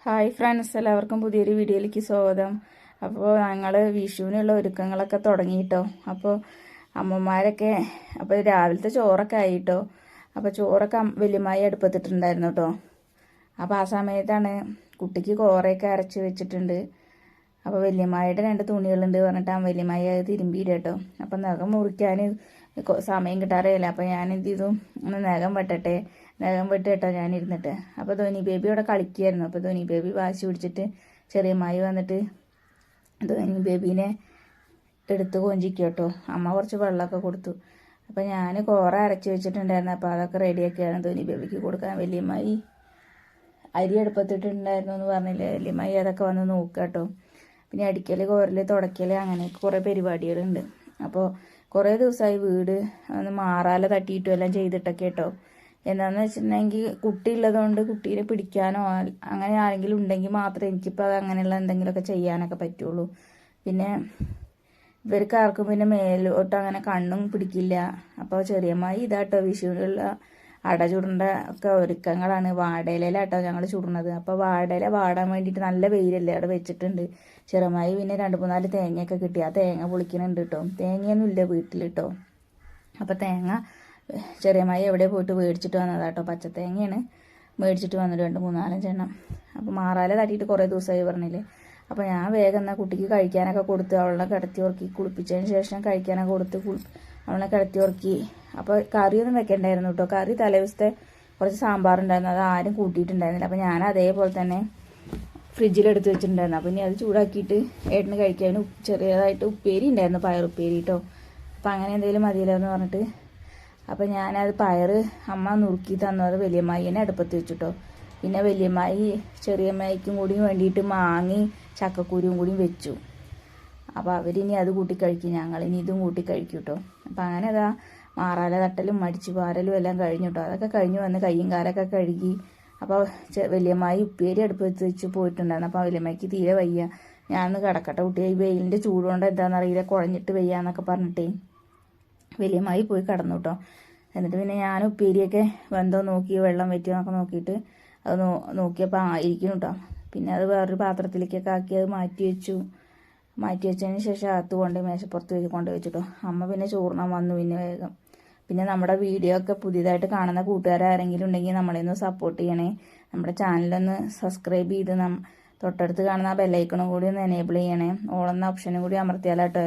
Hi friends, എല്ലാവർക്കും പുതിയൊരു വീഡിയോയിലേക്ക് സ്വാഗതം. അപ്പോൾ ഞങ്ങൾ വിഷുവിനുള്ള ഒരുക്കങ്ങളൊക്കെ തുടങ്ങിയിട്ടോ. അപ്പോൾ അമ്മമാരൊക്കെ അപ്പോൾ രാവിലത്തെ ചോറൊക്കെ ആയിട്ടോ. അപ്പോൾ ചോറൊക്കെ വലിയമായി അടുപ്പത്തിട്ടുണ്ടായിരുന്നു കേട്ടോ. അപ്പോൾ ആ സമയത്താണ് കുട്ടിക്ക് കോറയൊക്കെ അരച്ച് വെച്ചിട്ടുണ്ട്. അപ്പോൾ വല്യമ്മയുടെ 2 തുണികളുണ്ട് പറഞ്ഞിട്ട് ആ വല്യമ്മ അത് തിരുമ്പിയില്ല കേട്ടോ. അപ്പം നഖം മുറിക്കാൻ സമയം കിട്ടാറില്ല. അപ്പോൾ ഞാൻ എന്ത് ചെയ്തു, ഒന്ന് നഖം വെട്ടിട്ടോ ഞാൻ ഇരുന്നിട്ട്. അപ്പോൾ ധോനി ബേബി അവിടെ കളിക്കുകയായിരുന്നു. അപ്പോൾ ധോനി ബേബി വാശി പിടിച്ചിട്ട് ചെറിയമ്മായി വന്നിട്ട് ധോനി ബേബീനെ എടുത്ത് കൊഞ്ചിക്കും കേട്ടോ. അമ്മ കുറച്ച് വെള്ളമൊക്കെ കൊടുത്തു. അപ്പോൾ ഞാൻ കോറ അരച്ച് വെച്ചിട്ടുണ്ടായിരുന്നു. അപ്പോൾ അതൊക്കെ റെഡിയാക്കിയാണ് ധോനി ബേബിക്ക് കൊടുക്കാൻ. വല്യമ്മായി അരി അടുപ്പത്തിട്ടുണ്ടായിരുന്നു എന്ന് പറഞ്ഞില്ലേ, വല്യമ്മായി അതൊക്കെ വന്ന് നോക്കുക കേട്ടോ. പിന്നെ അടിക്കൽ, കോരൽ, തുടയ്ക്കൽ, അങ്ങനെയൊക്കെ കുറേ പരിപാടികളുണ്ട്. അപ്പോൾ കുറേ ദിവസമായി വീട് ഒന്ന് മാറാല തട്ടിയിട്ടും എല്ലാം ചെയ്തിട്ടൊക്കെ കേട്ടോ. എന്താണെന്ന് വെച്ചിട്ടുണ്ടെങ്കിൽ കുട്ടി ഉള്ളതുകൊണ്ട് കുട്ടീനെ പിടിക്കാനോ അങ്ങനെ ആരെങ്കിലും ഉണ്ടെങ്കിൽ മാത്രമേ എനിക്കിപ്പോൾ അത് അങ്ങനെയുള്ള എന്തെങ്കിലുമൊക്കെ ചെയ്യാനൊക്കെ പറ്റുള്ളൂ. പിന്നെ ഇവർക്ക് ആർക്കും പിന്നെ മേലോട്ട് അങ്ങനെ കണ്ണും പിടിക്കില്ല. അപ്പോൾ ചെറിയമ്മായി ഇതാട്ടോ വിഷുവിനുള്ള അട ചുടേണ്ട ഒക്കെ ഒരുക്കങ്ങളാണ്. വാഴയിലാട്ടോ ഞങ്ങൾ ചുടുന്നത്. അപ്പോൾ വാഴയില വാടാൻ വേണ്ടിയിട്ട് നല്ല വെയിലല്ലേ അവിടെ വെച്ചിട്ടുണ്ട്. ചെറുമായി പിന്നെ 2-3 തേങ്ങയൊക്കെ കിട്ടി. ആ തേങ്ങ പൊളിക്കുന്നുണ്ട് കേട്ടോ. തേങ്ങയൊന്നും ഇല്ല വീട്ടിൽ കേട്ടോ. അപ്പോൾ തേങ്ങ ചെറിയമ്മായി എവിടെ പോയിട്ട് മേടിച്ചിട്ട് വന്നതാട്ടോ. പച്ചത്തേങ്ങയാണ് മേടിച്ചിട്ട് വന്നിട്ട് 2-3-4 എണ്ണം. അപ്പോൾ മാറാല തട്ടിയിട്ട് കുറേ ദിവസമായി പറഞ്ഞില്ലേ. അപ്പോൾ ഞാൻ വേഗം എന്നാൽ കുട്ടിക്ക് കഴിക്കാനൊക്കെ കൊടുത്ത് അവളെ കിടത്തി ഉറക്കി കുളിപ്പിച്ചതിന് ശേഷം കഴിക്കാനൊക്കെ കൊടുത്ത് അവളെ കിടത്തി ഉറക്കി. അപ്പോൾ കറിയൊന്നും വെക്കണ്ടായിരുന്നു കേട്ടോ. കറി തലേദിവസത്തെ കുറച്ച് സാമ്പാറുണ്ടായിരുന്നു, അത് ആരും കൂട്ടിയിട്ടുണ്ടായിരുന്നില്ല. അപ്പോൾ ഞാൻ അതേപോലെ തന്നെ ഫ്രിഡ്ജിലെടുത്ത് വെച്ചിട്ടുണ്ടായിരുന്നു. അപ്പോൾ ഇനി അത് ചൂടാക്കിയിട്ട് ഏട്ടന് കഴിക്കാൻ ചെറിയതായിട്ട് ഉപ്പേരി ഉണ്ടായിരുന്നു, പയറുപ്പേരി കേട്ടോ. അപ്പോൾ അങ്ങനെ എന്തെങ്കിലും മതിയല്ലോ എന്ന് പറഞ്ഞിട്ട് അപ്പോൾ ഞാനത് പയർ അമ്മ നുറുക്കി തന്നു. അത് വലിയമ്മായിനെ അടുപ്പത്ത് വെച്ചിട്ടോ. പിന്നെ വലിയമ്മായി ചെറിയമ്മായിക്കും കൂടി വേണ്ടിയിട്ട് മാങ്ങി ചക്കക്കുരുവും കൂടി വെച്ചു. അപ്പോൾ അവരിനി അത് കൂട്ടി കഴിക്കും, ഞങ്ങളിനി ഇതും കൂട്ടി കഴിക്കും കേട്ടോ. അപ്പോൾ അങ്ങനെ അതാ മാറാല തട്ടലും മടിച്ചു പാരലും എല്ലാം കഴിഞ്ഞു കേട്ടോ. അതൊക്കെ കഴിഞ്ഞ് വന്ന് കയ്യും കാലൊക്കെ കഴുകി. അപ്പോൾ വലിയമ്മായി ഉപ്പേരി അടുപ്പത്ത് വെച്ച് പോയിട്ടുണ്ടായിരുന്നു. അപ്പോൾ വലിയമ്മയ്ക്ക് തീരെ വയ്യ, ഞാനൊന്ന് കിടക്കട്ടെ കുട്ടിയെ, ഈ വെയിലിൻ്റെ ചൂടുകൊണ്ട് എന്താണെന്നറിയില്ല കുഴഞ്ഞിട്ട് വയ്യാന്നൊക്കെ പറഞ്ഞിട്ടേ വലിയമ്മായി പോയി കിടന്നു കേട്ടോ. എന്നിട്ട് പിന്നെ ഞാൻ ഉപ്പേരിയൊക്കെ വെന്തോ നോക്കി, വെള്ളം വറ്റിയോന്നൊക്കെ നോക്കിയിട്ട് അത് നോക്കിയപ്പോൾ ഇരിക്കുന്നു കേട്ടോ. പിന്നെ അത് വേറൊരു പാത്രത്തിലേക്കൊക്കെ ആക്കി അത് മാറ്റി വെച്ചതിന് ശേഷം അകത്ത് കൊണ്ട് മേശപ്പുറത്ത് കൊണ്ട് വെച്ചിട്ടോ. അമ്മ പിന്നെ ചോറിനാൻ വന്നു പിന്നെ വേഗം. പിന്നെ നമ്മുടെ വീഡിയോ ഒക്കെ പുതിയതായിട്ട് കാണുന്ന കൂട്ടുകാരെങ്കിലും ഉണ്ടെങ്കിൽ നമ്മളെയൊന്ന് സപ്പോർട്ട് ചെയ്യണേ. നമ്മുടെ ചാനലൊന്ന് സബ്സ്ക്രൈബ് ചെയ്ത് തൊട്ടടുത്ത് കാണുന്ന ആ ബെല്ലൈക്കണും കൂടി ഒന്ന് എനേബിൾ ചെയ്യണേ. ഓളെന്ന ഓപ്ഷനും കൂടി അമർത്തിയാലാട്ടോ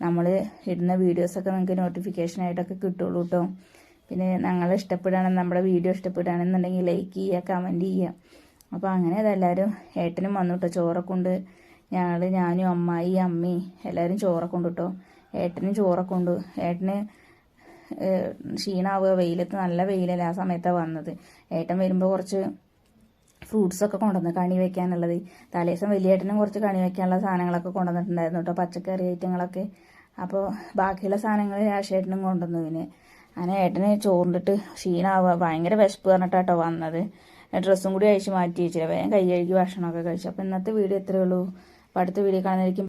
നമ്മൾ ഇടുന്ന വീഡിയോസൊക്കെ നിങ്ങൾക്ക് നോട്ടിഫിക്കേഷനായിട്ടൊക്കെ കിട്ടുള്ളൂ കേട്ടോ. പിന്നെ ഞങ്ങൾ ഇഷ്ടപ്പെടുകയാണെന്ന്, നമ്മുടെ വീഡിയോ ഇഷ്ടപ്പെടുകയാണെന്നുണ്ടെങ്കിൽ ലൈക്ക് ചെയ്യുക, കമൻറ്റ് ചെയ്യുക. അപ്പോൾ അങ്ങനെ അതെല്ലാവരും ഏട്ടനും വന്നു കേട്ടോ. ചോറൊക്കെ കൊണ്ട് ഞാനും അമ്മായി അമ്മയും എല്ലാവരും ചോറൊക്കെ കൊണ്ട് കേട്ടോ. ഏട്ടനും ചോറൊക്കെ കൊണ്ട്. ഏട്ടന് ക്ഷീണാവുക, വെയിലത്ത് നല്ല വെയിലല്ല ആ സമയത്താണ് വന്നത്. ഏട്ടൻ വരുമ്പോൾ കുറച്ച് ഫ്രൂട്ട്സൊക്കെ കൊണ്ടുവന്നു കണി വയ്ക്കാനുള്ളത്. തലേദിവസം വലിയേട്ടനും കുറച്ച് കണി വയ്ക്കാനുള്ള സാധനങ്ങളൊക്കെ കൊണ്ടുവന്നിട്ടുണ്ടായിരുന്നു കേട്ടോ, പച്ചക്കറി ഐറ്റങ്ങളൊക്കെ. അപ്പോൾ ബാക്കിയുള്ള സാധനങ്ങൾ രാശേട്ടനും കൊണ്ടുവന്നു. പിന്നെ അങ്ങനെ ഏട്ടന് ചോറിലിട്ട് ക്ഷീണാവുക, ഭയങ്കര വിശപ്പ് പറഞ്ഞിട്ടാട്ടോ വന്നത്. ഡ്രസ്സും കൂടി അഴിച്ച് മാറ്റി വെച്ചില്ല, വേഗം കൈ കഴുകി ഭക്ഷണമൊക്കെ കഴിച്ചു. അപ്പോൾ ഇന്നത്തെ വീഡിയോ ഇത്രയേ ഉള്ളൂ. അപ്പോൾ അടുത്ത വീഡിയോ കാണുന്നതായിരിക്കും.